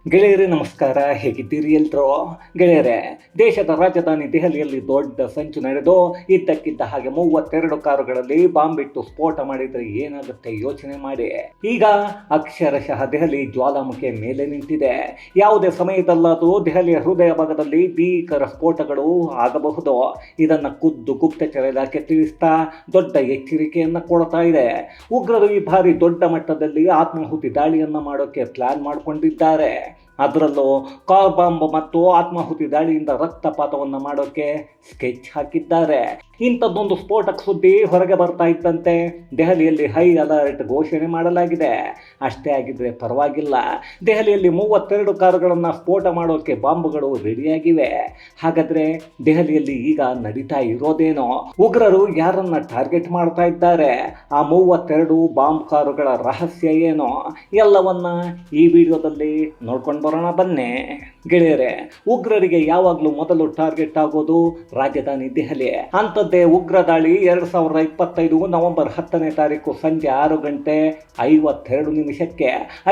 ಗೆಳೆಯರೇ ನಮಸ್ಕಾರ, ಹೇಗಿದ್ದೀರಿ ಎಲ್ರೋ? ಗೆಳೆಯರೇ, ದೇಶದ ರಾಜಧಾನಿ ದೆಹಲಿಯಲ್ಲಿ ದೊಡ್ಡ ಸಂಚು ನಡೆದು ಇದ್ದಕ್ಕಿದ್ದ ಹಾಗೆ 32 ಕಾರುಗಳಲ್ಲಿ ಬಾಂಬ್ ಇಟ್ಟು ಸ್ಫೋಟ ಮಾಡಿದರೆ ಏನಾಗುತ್ತೆ ಯೋಚನೆ ಮಾಡಿ. ಈಗ ಅಕ್ಷರಶಃ ದೆಹಲಿ ಜ್ವಾಲಾಮುಖಿಯ ಮೇಲೆ ನಿಂತಿದೆ. ಯಾವುದೇ ಸಮಯದಲ್ಲಾದರೂ ದೆಹಲಿಯ ಹೃದಯ ಭಾಗದಲ್ಲಿ ಭೀಕರ ಸ್ಫೋಟಗಳು ಆಗಬಹುದು. ಇದನ್ನು ಖುದ್ದು ಗುಪ್ತಚರ ಇಲಾಖೆ ತಿಳಿಸ್ತಾ ದೊಡ್ಡ ಎಚ್ಚರಿಕೆಯನ್ನು ಕೊಡ್ತಾ ಇದೆ. ಉಗ್ರರು ಈ ಬಾರಿ ದೊಡ್ಡ ಮಟ್ಟದಲ್ಲಿ ಆತ್ಮಾಹುತಿ ದಾಳಿಯನ್ನು ಮಾಡೋಕೆ ಪ್ಲಾನ್ ಮಾಡಿಕೊಂಡಿದ್ದಾರೆ. ಅದರಲ್ಲೂ ಕಾರ್ ಬಾಂಬ್ ಮತ್ತು ಆತ್ಮಾಹುತಿ ದಾಳಿಯಿಂದ ರಕ್ತಪಾತವನ್ನು ಮಾಡೋಕೆ ಸ್ಕೆಚ್ ಹಾಕಿದ್ದಾರೆ. ಇಂಥದ್ದೊಂದು ಸ್ಫೋಟಕ ಸುದ್ದಿ ಹೊರಗೆ ಬರ್ತಾ ಇದ್ದಂತೆ ದೆಹಲಿಯಲ್ಲಿ ಹೈ ಅಲರ್ಟ್ ಘೋಷಣೆ ಮಾಡಲಾಗಿದೆ. ಅಷ್ಟೇ ಆಗಿದ್ರೆ ಪರವಾಗಿಲ್ಲ, ದೆಹಲಿಯಲ್ಲಿ 32 ಕಾರುಗಳನ್ನು ಸ್ಫೋಟ ಮಾಡೋಕೆ ಬಾಂಬ್ಗಳು ರೆಡಿಯಾಗಿವೆ. ಹಾಗಾದ್ರೆ ದೆಹಲಿಯಲ್ಲಿ ಈಗ ನಡೀತಾ ಇರೋದೇನೋ? ಉಗ್ರರು ಯಾರನ್ನ ಟಾರ್ಗೆಟ್ ಮಾಡ್ತಾ ಇದ್ದಾರೆ? ಆ 32 ಬಾಂಬ್ ಕಾರುಗಳ ರಹಸ್ಯ ಏನೋ? ಎಲ್ಲವನ್ನ ಈ ವಿಡಿಯೋದಲ್ಲಿ ನೋಡ್ಕೊಂಡು ಬರೋಣ ಬನ್ನಿ. ಗೆಳೆಯರೆ, ಉಗ್ರರಿಗೆ ಯಾವಾಗಲೂ ಮೊದಲು ಟಾರ್ಗೆಟ್ ಆಗೋದು ರಾಜಧಾನಿ ದೆಹಲಿ. ಅಂಥದ್ದೇ ಉಗ್ರ ದಾಳಿ 2025 ನವೆಂಬರ್ 10ನೇ ತಾರೀಕು ಸಂಜೆ 6:52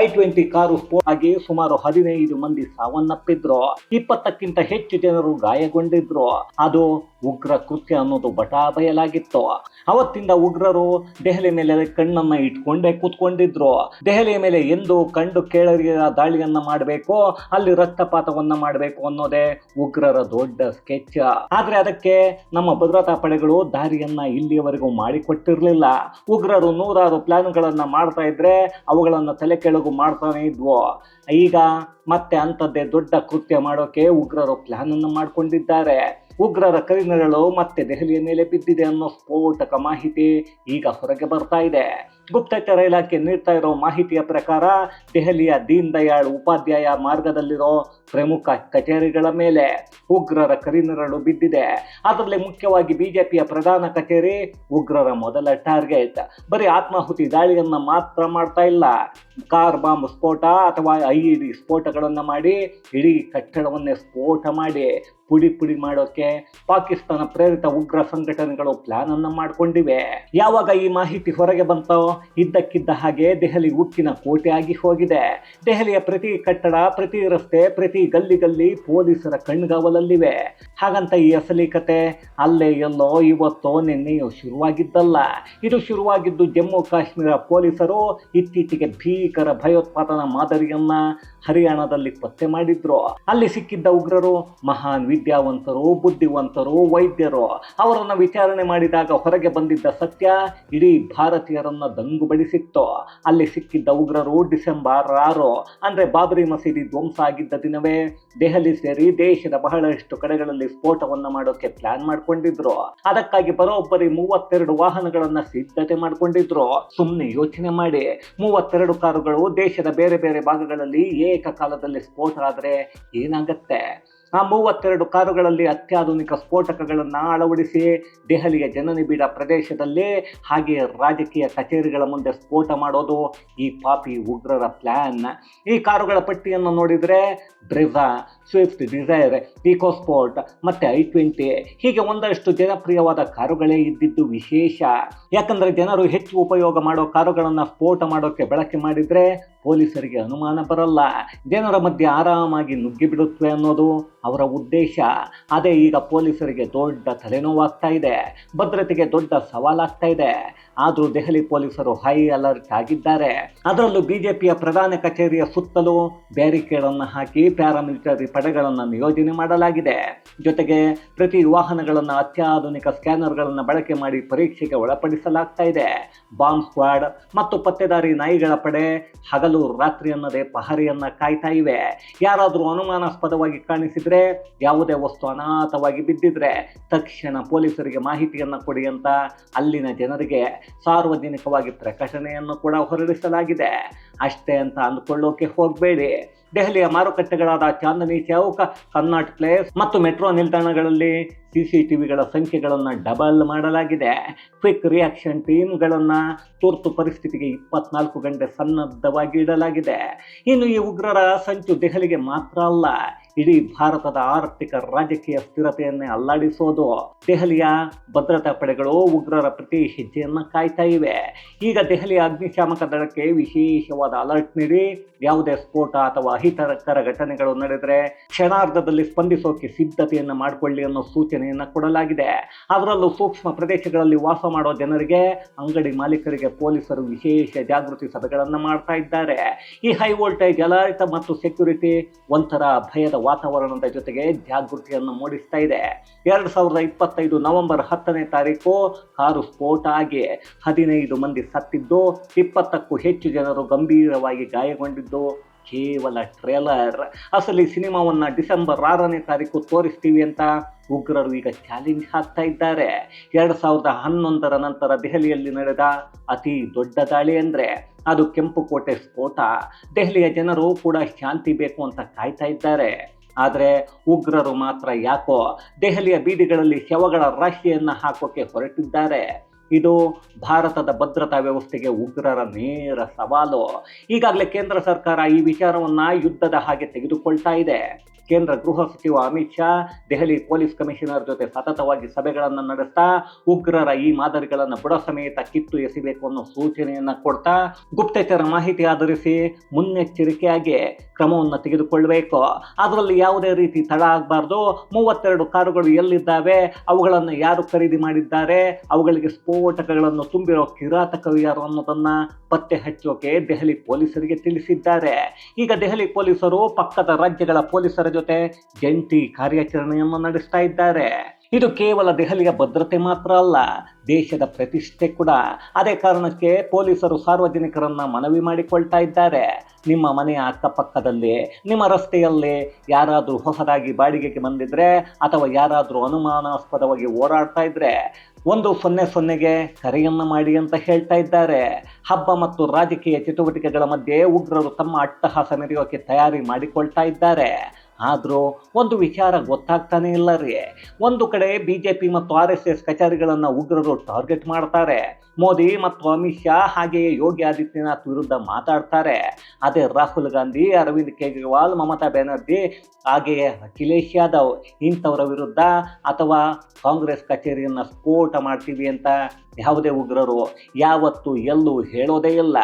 I-20 ಕಾರು ಸ್ಫೋಟ ಆಗಿ ಸುಮಾರು 15 ಮಂದಿ ಸಾವನ್ನಪ್ಪಿದ್ರು. 20ಕ್ಕಿಂತ ಹೆಚ್ಚು ಜನರು ಗಾಯಗೊಂಡಿದ್ರು. ಅದು ಉಗ್ರ ಕೃತ್ಯ ಅನ್ನೋದು ಬಟಾ ಬಯಲಾಗಿತ್ತು. ಅವತ್ತಿಂದ ಉಗ್ರರು ದೆಹಲಿ ಮೇಲೆ ಕಣ್ಣನ್ನ ಇಟ್ಕೊಂಡೇ ಕೂತ್ಕೊಂಡಿದ್ರು. ದೆಹಲಿಯ ಮೇಲೆ ಎಂದು ಕಂಡು ಕೇಳರಿಯ ದಾಳಿಯನ್ನ ಮಾಡಬೇಕು, ಅಲ್ಲಿ ರಕ್ತಪಾತವನ್ನ ಮಾಡಬೇಕು ಅನ್ನೋದೇ ಉಗ್ರರ ದೊಡ್ಡ ಸ್ಕೆಚ್. ಆದ್ರೆ ಅದಕ್ಕೆ ನಮ್ಮ ಭದ್ರತಾ ಪಡೆಗಳು ದಾರಿಯನ್ನ ಇಲ್ಲಿಯವರೆಗೂ ಮಾಡಿಕೊಟ್ಟಿರ್ಲಿಲ್ಲ. ಉಗ್ರರು ನೂರಾರು ಪ್ಲಾನ್ಗಳನ್ನ ಮಾಡ್ತಾ ಇದ್ರೆ ಅವುಗಳನ್ನ ತಲೆ ಕೆಳಗು ಮಾಡ್ತಾನೆ ಇದ್ವು. ಈಗ ಮತ್ತೆ ಅಂಥದ್ದೇ ದೊಡ್ಡ ಕೃತ್ಯ ಮಾಡೋಕೆ ಉಗ್ರರು ಪ್ಲಾನ್ ಅನ್ನು ಮಾಡ್ಕೊಂಡಿದ್ದಾರೆ. ಉಗ್ರರ ಕರಿನೆರಳು ಮತ್ತೆ ದೆಹಲಿಯ ಮೇಲೆ ಬಿದ್ದಿದೆ ಅನ್ನೋ ಸ್ಫೋಟಕ ಮಾಹಿತಿ ಈಗ ಹೊರಗೆ ಬರ್ತಾ ಇದೆ. ಗುಪ್ತಚರ ಇಲಾಖೆ ನೀಡ್ತಾ ಇರೋ ಮಾಹಿತಿಯ ಪ್ರಕಾರ ದೆಹಲಿಯ ದೀನ್ ದಯಾಳ್ ಉಪಾಧ್ಯಾಯ ಮಾರ್ಗದಲ್ಲಿರೋ ಪ್ರಮುಖ ಕಚೇರಿಗಳ ಮೇಲೆ ಉಗ್ರರ ಕರಿನೆರಳು ಬಿದ್ದಿದೆ. ಅದರಲ್ಲಿ ಮುಖ್ಯವಾಗಿ ಬಿಜೆಪಿಯ ಪ್ರಧಾನ ಕಚೇರಿ ಉಗ್ರರ ಮೊದಲ ಟಾರ್ಗೆಟ್. ಬರೀ ಆತ್ಮಾಹುತಿ ದಾಳಿಯನ್ನ ಮಾತ್ರ ಮಾಡ್ತಾ ಇಲ್ಲ, ಕಾರ್ ಬಾಂಬ್ ಸ್ಫೋಟ ಅಥವಾ IED ಸ್ಫೋಟಗಳನ್ನು ಮಾಡಿ ಇಡೀ ಕಟ್ಟಡವನ್ನೇ ಸ್ಫೋಟ ಮಾಡಿ ಪುಡಿ ಪುಡಿ ಮಾಡೋಕೆ ಪಾಕಿಸ್ತಾನ ಪ್ರೇರಿತ ಉಗ್ರ ಸಂಘಟನೆಗಳು ಪ್ಲಾನ್ ಅನ್ನ ಮಾಡಿಕೊಂಡಿವೆ. ಯಾವಾಗ ಈ ಮಾಹಿತಿ ಹೊರಗೆ ಬಂತೋ ಇದ್ದಕ್ಕಿದ್ದ ಹಾಗೆ ದೆಹಲಿ ಉಕ್ಕಿನ ಕೋಟೆ ಆಗಿ ಹೋಗಿದೆ. ದೆಹಲಿಯ ಪ್ರತಿ ಕಟ್ಟಡ, ಪ್ರತಿ ರಸ್ತೆ, ಪ್ರತಿ ಗಲ್ಲಿ ಪೊಲೀಸರ ಕಣ್ಗಾವಲಲ್ಲಿವೆ. ಹಾಗಂತ ಈ ಅಸಲಿ ಕತೆ ಅಲ್ಲೇ ಎಲ್ಲೋ ಇವತ್ತೋ ನಿನ್ನೆಯೋ ಶುರುವಾಗಿದ್ದಲ್ಲ. ಇದು ಶುರುವಾಗಿದ್ದು ಜಮ್ಮು ಕಾಶ್ಮೀರ ಪೊಲೀಸರು ಇತ್ತೀಚೆಗೆ ಭೀಕರ ಭಯೋತ್ಪಾದನ ಮಾದರಿಯನ್ನ ಹರಿಯಾಣದಲ್ಲಿ ಪತ್ತೆ ಮಾಡಿದ್ರು. ಅಲ್ಲಿ ಸಿಕ್ಕಿದ್ದ ಉಗ್ರರು ಮಹಾನ್ ವಿದ್ಯಾವಂತರು, ಬುದ್ಧಿವಂತರು, ವೈದ್ಯರು. ಅವರನ್ನ ವಿಚಾರಣೆ ಮಾಡಿದಾಗ ಹೊರಗೆ ಬಂದಿದ್ದ ಸತ್ಯ ಇಡೀ ಭಾರತೀಯರನ್ನ ದಂಗುಬಡಿಸಿತ್ತು. ಅಲ್ಲಿ ಸಿಕ್ಕಿದ್ದ ಉಗ್ರರು ಡಿಸೆಂಬರ್ 6 ಅಂದ್ರೆ ಬಾಬರಿ ಮಸೀದಿ ಧ್ವಂಸ ಆಗಿದ್ದ ದಿನವೇ ದೆಹಲಿ ಸೇರಿ ದೇಶದ ಬಹಳಷ್ಟು ಕಡೆಗಳಲ್ಲಿ ಸ್ಫೋಟವನ್ನ ಮಾಡೋಕೆ ಪ್ಲಾನ್ ಮಾಡ್ಕೊಂಡಿದ್ರು. ಅದಕ್ಕಾಗಿ ಬರೋಬ್ಬರಿ 32 ವಾಹನಗಳನ್ನ ಸಿದ್ಧತೆ ಮಾಡ್ಕೊಂಡಿದ್ರು. ಸುಮ್ಮನೆ ಯೋಚನೆ ಮಾಡಿ, 32 ಕಾರುಗಳು ದೇಶದ ಬೇರೆ ಬೇರೆ ಭಾಗಗಳಲ್ಲಿ ಏಕಕಾಲದಲ್ಲಿ ಸ್ಫೋಟ ಆದ್ರೆ ಏನಾಗತ್ತೆ? ಆ 32 ಕಾರುಗಳಲ್ಲಿ ಅತ್ಯಾಧುನಿಕ ಸ್ಫೋಟಕಗಳನ್ನು ಅಳವಡಿಸಿ ದೆಹಲಿಯ ಜನನಿಬಿಡ ಪ್ರದೇಶದಲ್ಲಿ ಹಾಗೆ ರಾಜಕೀಯ ಕಚೇರಿಗಳ ಮುಂದೆ ಸ್ಫೋಟ ಮಾಡೋದು ಈ ಪಾಪಿ ಉಗ್ರರ ಪ್ಲಾನ್. ಈ ಕಾರುಗಳ ಪಟ್ಟಿಯನ್ನು ನೋಡಿದರೆ ಬ್ರೆಜಾ, ಸ್ವಿಫ್ಟ್ ಡಿಸೈರ್, ಇಕೋಸ್ಪೋರ್ಟ್ ಮತ್ತೆ I-20 ಹೀಗೆ ಒಂದಷ್ಟು ಜನಪ್ರಿಯವಾದ ಕಾರುಗಳೇ ಇದ್ದಿದ್ದು ವಿಶೇಷ. ಯಾಕಂದ್ರೆ ಜನರು ಹೆಚ್ಚು ಉಪಯೋಗ ಮಾಡೋ ಕಾರುಗಳನ್ನು ಸ್ಫೋಟ ಮಾಡೋಕೆ ಬಳಕೆ ಮಾಡಿದ್ರೆ ಪೊಲೀಸರಿಗೆ ಅನುಮಾನ ಬರಲ್ಲ, ಜನರ ಮಧ್ಯೆ ಆರಾಮಾಗಿ ನುಗ್ಗಿ ಬಿಡುತ್ತವೆ ಅನ್ನೋದು ಅವರ ಉದ್ದೇಶ. ಅದೇ ಈಗ ಪೊಲೀಸರಿಗೆ ದೊಡ್ಡ ತಲೆನೋವಾಗ್ತಾ ಇದೆ, ಭದ್ರತೆಗೆ ದೊಡ್ಡ ಸವಾಲಾಗ್ತಾ ಇದೆ. ಆದರೂ ದೆಹಲಿ ಪೊಲೀಸರು ಹೈ ಅಲರ್ಟ್ ಆಗಿದ್ದಾರೆ. ಅದರಲ್ಲೂ ಬಿಜೆಪಿಯ ಪ್ರಧಾನ ಕಚೇರಿಯ ಸುತ್ತಲೂ ಬ್ಯಾರಿಕೇಡ್ ಅನ್ನು ಹಾಕಿ ಪ್ಯಾರಾಮಿಲಿಟರಿ ಪಡೆಗಳನ್ನು ನಿಯೋಜನೆ ಮಾಡಲಾಗಿದೆ. ಜೊತೆಗೆ ಪ್ರತಿ ವಾಹನಗಳನ್ನು ಅತ್ಯಾಧುನಿಕ ಸ್ಕ್ಯಾನರ್ಗಳನ್ನು ಬಳಕೆ ಮಾಡಿ ಪರೀಕ್ಷೆಗೆ ಒಳಪಡಿಸಲಾಗ್ತಾ ಇದೆ. ಬಾಂಬ್ ಸ್ಕ್ವಾಡ್ ಮತ್ತು ಪತ್ತೆದಾರಿ ನಾಯಿಗಳ ಪಡೆ ಹಗಲು ರಾತ್ರಿ ಅನ್ನದೇ ಪಹರೆಯನ್ನ ಕಾಯ್ತಾ ಇವೆ. ಯಾರಾದರೂ ಅನುಮಾನಾಸ್ಪದವಾಗಿ ಕಾಣಿಸಿದ್ರೆ, ಯಾವುದೇ ವಸ್ತು ಅನಾಥವಾಗಿ ಬಿದ್ದಿದ್ರೆ ತಕ್ಷಣ ಪೊಲೀಸರಿಗೆ ಮಾಹಿತಿಯನ್ನು ಕೊಡಿ ಅಂತ ಅಲ್ಲಿನ ಜನರಿಗೆ ಸಾರ್ವಜನಿಕವಾಗಿ ಪ್ರಕಟಣೆಯನ್ನು ಕೂಡ ಹೊರಡಿಸಲಾಗಿದೆ. ಅಷ್ಟೇ ಅಂತ ಅಂದ್ಕೊಳ್ಳೋಕೆ ಹೋಗಬೇಡಿ. ದೆಹಲಿಯ ಮಾರುಕಟ್ಟೆಗಳಾದ ಚಾಂದನಿ ಚೌಕ್, ಕನ್ನಾಟ್ ಪ್ಲೇಸ್ ಮತ್ತು ಮೆಟ್ರೋ ನಿಲ್ದಾಣಗಳಲ್ಲಿ CCTVಗಳ ಸಂಖ್ಯೆಗಳನ್ನು ಡಬಲ್ ಮಾಡಲಾಗಿದೆ. ಕ್ವಿಕ್ ರಿಯಾಕ್ಷನ್ ಟೀಮ್ಗಳನ್ನು ತುರ್ತು ಪರಿಸ್ಥಿತಿಗೆ 24 ಗಂಟೆ ಸನ್ನದ್ಧವಾಗಿ ಇಡಲಾಗಿದೆ. ಇನ್ನು ಈ ಉಗ್ರರ ಸಂಚು ದೆಹಲಿಗೆ ಮಾತ್ರ ಅಲ್ಲ, ಇಡೀ ಭಾರತದ ಆರ್ಥಿಕ ರಾಜಕೀಯ ಸ್ಥಿರತೆಯನ್ನೇ ಅಲ್ಲಾಡಿಸೋದು. ದೆಹಲಿಯ ಭದ್ರತಾ ಪಡೆಗಳು ಉಗ್ರರ ಪ್ರತಿ ಹೆಜ್ಜೆಯನ್ನ ಕಾಯ್ತಾ ಇವೆ. ಈಗ ದೆಹಲಿಯ ಅಗ್ನಿಶಾಮಕ ದಳಕ್ಕೆ ವಿಶೇಷವಾದ ಅಲರ್ಟ್ ನೀಡಿ ಯಾವುದೇ ಸ್ಫೋಟ ಅಥವಾ ಅಹಿತಕರ ಘಟನೆಗಳು ನಡೆದರೆ ಕ್ಷಣಾರ್ಧದಲ್ಲಿ ಸ್ಪಂದಿಸೋಕೆ ಸಿದ್ಧತೆಯನ್ನು ಮಾಡಿಕೊಳ್ಳಿ ಅನ್ನೋ ಸೂಚನೆಯನ್ನು ಕೊಡಲಾಗಿದೆ. ಅದರಲ್ಲೂ ಸೂಕ್ಷ್ಮ ಪ್ರದೇಶಗಳಲ್ಲಿ ವಾಸ ಮಾಡೋ ಜನರಿಗೆ, ಅಂಗಡಿ ಮಾಲೀಕರಿಗೆ ಪೊಲೀಸರು ವಿಶೇಷ ಜಾಗೃತಿ ಸಭೆಗಳನ್ನು ಮಾಡ್ತಾ ಇದ್ದಾರೆ. ಈ ಹೈ ವೋಲ್ಟೇಜ್ ಅಲರ್ಟ್ ಮತ್ತು ಸೆಕ್ಯೂರಿಟಿ ಒಂಥರ ಭಯದ ವಾತಾವರಣದ ಜೊತೆಗೆ ಜಾಗೃತಿಯನ್ನು ಮೂಡಿಸ್ತಾ ಇದೆ. 2025 ನವೆಂಬರ್ 10ನೇ ತಾರೀಕು ಕಾರು ಸ್ಫೋಟ ಆಗಿ 15 ಮಂದಿ ಸತ್ತಿದ್ದು, 20ಕ್ಕೂ ಹೆಚ್ಚು ಜನರು ಗಂಭೀರವಾಗಿ ಗಾಯಗೊಂಡಿದ್ದು ಕೇವಲ ಟ್ರೇಲರ್. ಅಸಲಿ ಸಿನಿಮಾವನ್ನ ಡಿಸೆಂಬರ್ 6ನೇ ತಾರೀಕು ತೋರಿಸ್ತೀವಿ ಅಂತ ಉಗ್ರರು ಈಗ ಚಾಲೆಂಜ್ ಹಾಕ್ತಾ ಇದ್ದಾರೆ. 2011 ನಂತರ ದೆಹಲಿಯಲ್ಲಿ ನಡೆದ ಅತಿ ದೊಡ್ಡ ದಾಳಿ ಅಂದ್ರೆ ಅದು ಕೆಂಪುಕೋಟೆ ಸ್ಫೋಟ. ದೆಹಲಿಯ ಜನರು ಕೂಡ ಶಾಂತಿ ಬೇಕು ಅಂತ ಕಾಯ್ತಾ ಇದ್ದಾರೆ. ಆದರೆ ಉಗ್ರರು ಮಾತ್ರ ಯಾಕೋ ದೆಹಲಿಯ ಬೀದಿಗಳಲ್ಲಿ ಶವಗಳ ರಾಶಿಯನ್ನ ಹಾಕೋಕೆ ಹೊರಟಿದ್ದಾರೆ. ಇದು ಭಾರತದ ಭದ್ರತಾ ವ್ಯವಸ್ಥೆಗೆ ಉಗ್ರರ ನೇರ ಸವಾಲು. ಈಗಾಗಲೇ ಕೇಂದ್ರ ಸರ್ಕಾರ ಈ ವಿಚಾರವನ್ನ ಯುದ್ಧದ ಹಾಗೆ ತೆಗೆದುಕೊಳ್ತಾ ಇದೆ. ಕೇಂದ್ರ ಗೃಹ ಸಚಿವ ಅಮಿತ್ ಶಾ ದೆಹಲಿ ಪೊಲೀಸ್ ಕಮಿಷನರ್ ಜೊತೆ ಸತತವಾಗಿ ಸಭೆಗಳನ್ನು ನಡೆಸ್ತಾ ಉಗ್ರರ ಈ ಮಾದರಿಗಳನ್ನು ಬುಡ ಸಮೇತ ಕಿತ್ತು ಎಸಿಬೇಕು ಅನ್ನೋ ಸೂಚನೆಯನ್ನ ಕೊಡ್ತಾ ಗುಪ್ತಚರ ಮಾಹಿತಿ ಆಧರಿಸಿ ಮುನ್ನೆಚ್ಚರಿಕೆಯಾಗಿ ಕ್ರಮವನ್ನು ತೆಗೆದುಕೊಳ್ಳಬೇಕು. ಅದರಲ್ಲಿ ಯಾವುದೇ ರೀತಿ ತಡ ಆಗಬಾರ್ದು. 32 ಕಾರುಗಳು ಎಲ್ಲಿದ್ದಾವೆ, ಅವುಗಳನ್ನು ಯಾರು ಖರೀದಿ ಮಾಡಿದ್ದಾರೆ, ಅವುಗಳಿಗೆ ಸ್ಫೋಟಕಗಳನ್ನು ತುಂಬಿರೋ ಕಿರಾತಕರು ಯಾರು ಅನ್ನೋದನ್ನ ಪತ್ತೆ ಹಚ್ಚೋಕೆ ದೆಹಲಿ ಪೊಲೀಸರಿಗೆ ತಿಳಿಸಿದ್ದಾರೆ. ಈಗ ದೆಹಲಿ ಪೊಲೀಸರು ಪಕ್ಕದ ರಾಜ್ಯಗಳ ಪೊಲೀಸರ ಜೊತೆ ಜಂಟಿ ಕಾರ್ಯಾಚರಣೆಯನ್ನು ನಡೆಸ್ತಾ ಇದ್ದಾರೆ. ಇದು ಕೇವಲ ದೆಹಲಿಯ ಭದ್ರತೆ ಮಾತ್ರ ಅಲ್ಲ, ದೇಶದ ಪ್ರತಿಷ್ಠೆ ಕೂಡ. ಅದೇ ಕಾರಣಕ್ಕೆ ಪೊಲೀಸರು ಸಾರ್ವಜನಿಕರನ್ನ ಮನವಿ ಮಾಡಿಕೊಳ್ತಾ ಇದ್ದಾರೆ. ನಿಮ್ಮ ಮನೆಯ ಅಕ್ಕಪಕ್ಕದಲ್ಲಿ, ನಿಮ್ಮ ರಸ್ತೆಯಲ್ಲಿ ಯಾರಾದರೂ ಹೊಸದಾಗಿ ಬಾಡಿಗೆಗೆ ಬಂದಿದ್ರೆ ಅಥವಾ ಯಾರಾದರೂ ಅನುಮಾನಾಸ್ಪದವಾಗಿ ಓಡಾಡ್ತಾ ಇದ್ರೆ 100ಗೆ ಕರೆಯನ್ನ ಮಾಡಿ ಅಂತ ಹೇಳ್ತಾ ಇದ್ದಾರೆ. ಹಬ್ಬ ಮತ್ತು ರಾಜಕೀಯ ಚಟುವಟಿಕೆಗಳ ಮಧ್ಯೆ ಉಗ್ರರು ತಮ್ಮ ಅಟ್ಟಹಾಸ ಮೆರೆಯೋಕೆ ತಯಾರಿ ಮಾಡಿಕೊಳ್ತಾ ಇದ್ದಾರೆ. ಆದರೂ ಒಂದು ವಿಚಾರ ಗೊತ್ತಾಗ್ತಾನೆ ಇಲ್ಲ ರೀ. ಒಂದು ಕಡೆ ಬಿಜೆಪಿ ಮತ್ತು RSS ಕಚೇರಿಗಳನ್ನು ಉಗ್ರರು ಟಾರ್ಗೆಟ್ ಮಾಡ್ತಾರೆ. ಮೋದಿ ಮತ್ತು ಅಮಿತ್ ಶಾ ಹಾಗೆಯೇ ಯೋಗಿ ಆದಿತ್ಯನಾಥ್ ವಿರುದ್ಧ ಮಾತಾಡ್ತಾರೆ. ಅದೇ ರಾಹುಲ್ ಗಾಂಧಿ, ಅರವಿಂದ್ ಕೇಜ್ರಿವಾಲ್, ಮಮತಾ ಬ್ಯಾನರ್ಜಿ ಹಾಗೆಯೇ ಅಖಿಲೇಶ್ ಯಾದವ್ ಇಂಥವರ ವಿರುದ್ಧ ಅಥವಾ ಕಾಂಗ್ರೆಸ್ ಕಚೇರಿಯನ್ನು ಸ್ಫೋಟ ಮಾಡ್ತೀವಿ ಅಂತ ಯಾವುದೇ ಉಗ್ರರು ಯಾವತ್ತೂ ಎಲ್ಲೂ ಹೇಳೋದೇ ಇಲ್ಲ.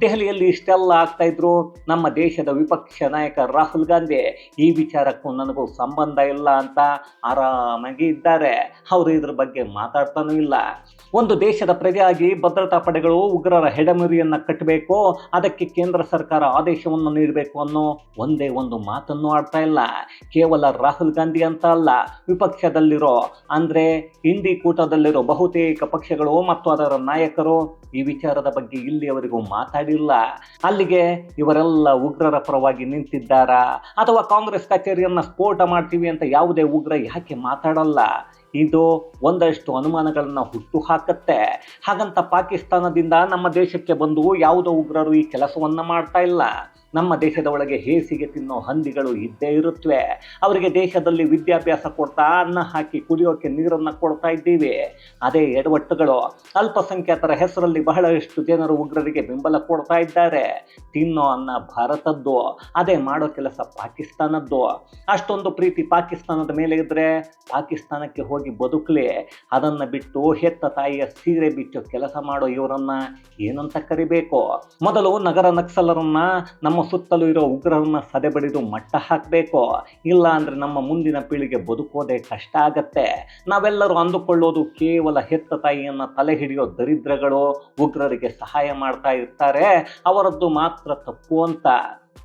ದೆಹಲಿಯಲ್ಲಿ ಇಷ್ಟೆಲ್ಲ ಆಗ್ತಾ ಇದ್ರು ನಮ್ಮ ದೇಶದ ವಿಪಕ್ಷ ನಾಯಕ ರಾಹುಲ್ ಗಾಂಧಿ ಈ ವಿಚಾರಕ್ಕೂ ನನಗೂ ಸಂಬಂಧ ಇಲ್ಲ ಅಂತ ಆರಾಮಾಗಿ ಇದ್ದಾರೆ. ಅವರು ಇದ್ರ ಬಗ್ಗೆ ಮಾತಾಡ್ತಾನೂ ಇಲ್ಲ. ಒಂದು ದೇಶದ ಪ್ರಜೆಯಾಗಿ ಭದ್ರತಾ ಪಡೆಗಳು ಉಗ್ರರ ಹೆಡಮುರಿಯನ್ನು ಕಟ್ಟಬೇಕು, ಅದಕ್ಕೆ ಕೇಂದ್ರ ಸರ್ಕಾರ ಆದೇಶವನ್ನು ನೀಡಬೇಕು ಅನ್ನೋ ಒಂದೇ ಒಂದು ಮಾತನ್ನು ಆಡ್ತಾ ಇಲ್ಲ. ಕೇವಲ ರಾಹುಲ್ ಗಾಂಧಿ ಅಂತ ಅಲ್ಲ, ವಿಪಕ್ಷದಲ್ಲಿರೋ ಅಂದ್ರೆ ಇಂಡಿ ಕೂಟದಲ್ಲಿರೋ ಬಹುತೇಕ ಪಕ್ಷಗಳು ಮತ್ತು ಅದರ ನಾಯಕರು ಈ ವಿಚಾರದ ಬಗ್ಗೆ ಇಲ್ಲಿಯವರೆಗೂ ಮಾತಾಡಿಲ್ಲ. ಅಲ್ಲಿಗೆ ಇವರೆಲ್ಲ ಉಗ್ರರ ಪರವಾಗಿ ನಿಂತಿದ್ದಾರಾ ಅಥವಾ ಕಾಂಗ್ರೆಸ್ ಕಚೇರಿಯನ್ನ ಸ್ಫೋಟ ಮಾಡ್ತೀವಿ ಅಂತ ಯಾವುದೇ ಉಗ್ರ ಯಾಕೆ ಮಾತಾಡಲ್ಲ? ಇದು ಒಂದಷ್ಟು ಅನುಮಾನಗಳನ್ನ ಹುಟ್ಟು ಹಾಕತ್ತೆ. ಹಾಗಂತ ಪಾಕಿಸ್ತಾನದಿಂದ ನಮ್ಮ ದೇಶಕ್ಕೆ ಬಂದು ಯಾವುದೋ ಉಗ್ರರು ಈ ಕೆಲಸವನ್ನ ಮಾಡ್ತಾ ಇಲ್ಲ. ನಮ್ಮ ದೇಶದ ಒಳಗೆ ಹೇಸಿಗೆ ತಿನ್ನೋ ಹಂದಿಗಳು ಇದ್ದೇ ಇರುತ್ತವೆ. ಅವರಿಗೆ ದೇಶದಲ್ಲಿ ವಿದ್ಯಾಭ್ಯಾಸ ಕೊಡ್ತಾ, ಅನ್ನ ಹಾಕಿ ಕುಡಿಯೋಕೆ ನೀರನ್ನು ಕೊಡ್ತಾ ಇದ್ದೀವಿ. ಅದೇ ಎಡವಟ್ಟುಗಳು. ಅಲ್ಪಸಂಖ್ಯಾತರ ಹೆಸರಲ್ಲಿ ಬಹಳಷ್ಟು ಜನರು ಉಗ್ರರಿಗೆ ಬೆಂಬಲ ಕೊಡ್ತಾ ಇದ್ದಾರೆ. ತಿನ್ನೋ ಅನ್ನ ಭಾರತದ್ದು, ಅದೇ ಮಾಡೋ ಕೆಲಸ ಪಾಕಿಸ್ತಾನದ್ದು. ಅಷ್ಟೊಂದು ಪ್ರೀತಿ ಪಾಕಿಸ್ತಾನದ ಮೇಲೆ ಇದ್ರೆ ಪಾಕಿಸ್ತಾನಕ್ಕೆ ಹೋಗಿ ಬದುಕಲಿ. ಅದನ್ನ ಬಿಟ್ಟು ಹೆತ್ತ ತಾಯಿಯ ಸೀರೆ ಬಿಚ್ಚೋ ಕೆಲಸ ಮಾಡೋ ಇವರನ್ನ ಏನಂತ ಕರಿಬೇಕು? ಮೊದಲು ನಗರ ನಕ್ಸಲರನ್ನ, ನಮ್ಮ ಸುತ್ತಲೂ ಇರೋ ಉಗ್ರರನ್ನ ಸದೆಬಡಿದು ಮಟ್ಟ ಹಾಕಬೇಕು. ಇಲ್ಲ ಅಂದ್ರೆ ನಮ್ಮ ಮುಂದಿನ ಪೀಳಿಗೆ ಬದುಕೋದೇ ಕಷ್ಟ ಆಗತ್ತೆ. ನಾವೆಲ್ಲರೂ ಅಂದುಕೊಳ್ಳೋದು ಕೇವಲ ಹೆತ್ತ ತಾಯಿಯನ್ನ ತಲೆ ಹಿಡಿಯೋ ದರಿದ್ರಗಳು ಉಗ್ರರಿಗೆ ಸಹಾಯ ಮಾಡ್ತಾ ಇರ್ತಾರೆ, ಅವರದ್ದು ಮಾತ್ರ ತಪ್ಪು ಅಂತ.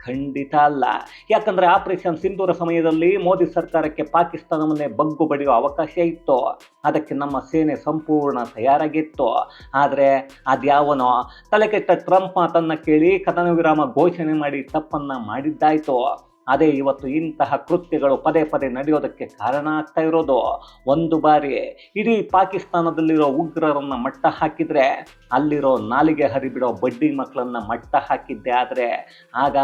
ಖಂಡಿತ ಅಲ್ಲ. ಯಾಕಂದ್ರೆ ಆಪರೇಷನ್ ಸಿಂಧೂರ ಸಮಯದಲ್ಲಿ ಮೋದಿ ಸರ್ಕಾರಕ್ಕೆ ಪಾಕಿಸ್ತಾನವನ್ನೇ ಬಗ್ಗು ಬಡಿಯೋ ಅವಕಾಶ ಇತ್ತು. ಅದಕ್ಕೆ ನಮ್ಮ ಸೇನೆ ಸಂಪೂರ್ಣ ತಯಾರಾಗಿತ್ತು. ಆದರೆ ಅದ್ಯಾವನೋ ತಲೆಕೆಟ್ಟ ಟ್ರಂಪ್ ಮಾತನ್ನ ಕೇಳಿ ಕದನ ವಿರಾಮ ಘೋಷಣೆ ಮಾಡಿ ತಪ್ಪನ್ನ ಮಾಡಿದ್ದಾಯ್ತು. ಅದೇ ಇವತ್ತು ಇಂತಹ ಕೃತ್ಯಗಳು ಪದೇ ಪದೇ ನಡೆಯೋದಕ್ಕೆ ಕಾರಣ ಆಗ್ತಾ ಇರೋದು. ಒಂದು ಬಾರಿ ಇಡೀ ಪಾಕಿಸ್ತಾನದಲ್ಲಿರೋ ಉಗ್ರರನ್ನ ಮಟ್ಟ ಹಾಕಿದ್ರೆ ಅಲ್ಲಿರೋ ನಾಲಿಗೆ ಹರಿಬಿಡೋ ಬಡ್ಡಿ ಮಕ್ಕಳನ್ನ ಮಟ್ಟ ಹಾಕಿದ್ದೆ ಆದರೆ ಆಗ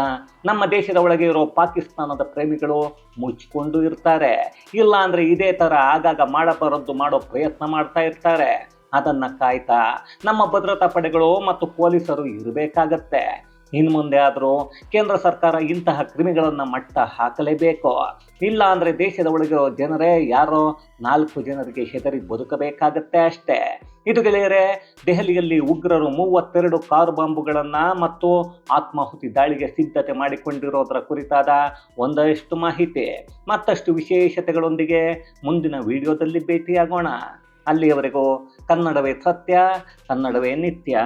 ನಮ್ಮ ದೇಶದ ಒಳಗೆ ಇರೋ ಪಾಕಿಸ್ತಾನದ ಪ್ರೇಮಿಗಳು ಮುಚ್ಕೊಂಡು ಇರ್ತಾರೆ. ಇಲ್ಲ ಅಂದ್ರೆ ಇದೇ ತರ ಆಗಾಗ ಮಾಡಬಾರದ್ದು ಮಾಡೋ ಪ್ರಯತ್ನ ಮಾಡ್ತಾ ಇರ್ತಾರೆ. ಅದನ್ನ ಕಾಯ್ತಾ ನಮ್ಮ ಭದ್ರತಾ ಪಡೆಗಳು ಮತ್ತು ಪೊಲೀಸರು ಇರಬೇಕಾಗತ್ತೆ. ಇನ್ನು ಮುಂದೆ ಆದರೂ ಕೇಂದ್ರ ಸರ್ಕಾರ ಇಂತಹ ಕ್ರಿಮಿಗಳನ್ನು ಮಟ್ಟ ಹಾಕಲೇಬೇಕು. ಇಲ್ಲ ಅಂದರೆ ದೇಶದ ಒಳಗಿರೋ ಜನರೇ ಯಾರೋ 4 ಜನರಿಗೆ ಹೆದರಿ ಬದುಕಬೇಕಾಗತ್ತೆ ಅಷ್ಟೇ. ಇದು ಗೆಳೆಯರೆ, ದೆಹಲಿಯಲ್ಲಿ ಉಗ್ರರು 32 ಕಾರು ಬಾಂಬುಗಳನ್ನು ಮತ್ತು ಆತ್ಮಾಹುತಿ ದಾಳಿಗೆ ಸಿದ್ಧತೆ ಮಾಡಿಕೊಂಡಿರೋದರ ಕುರಿತಾದ ಒಂದಷ್ಟು ಮಾಹಿತಿ. ಮತ್ತಷ್ಟು ವಿಶೇಷತೆಗಳೊಂದಿಗೆ ಮುಂದಿನ ವಿಡಿಯೋದಲ್ಲಿ ಭೇಟಿಯಾಗೋಣ. ಅಲ್ಲಿಯವರೆಗೂ ಕನ್ನಡವೇ ಸತ್ಯ, ಕನ್ನಡವೇ ನಿತ್ಯ.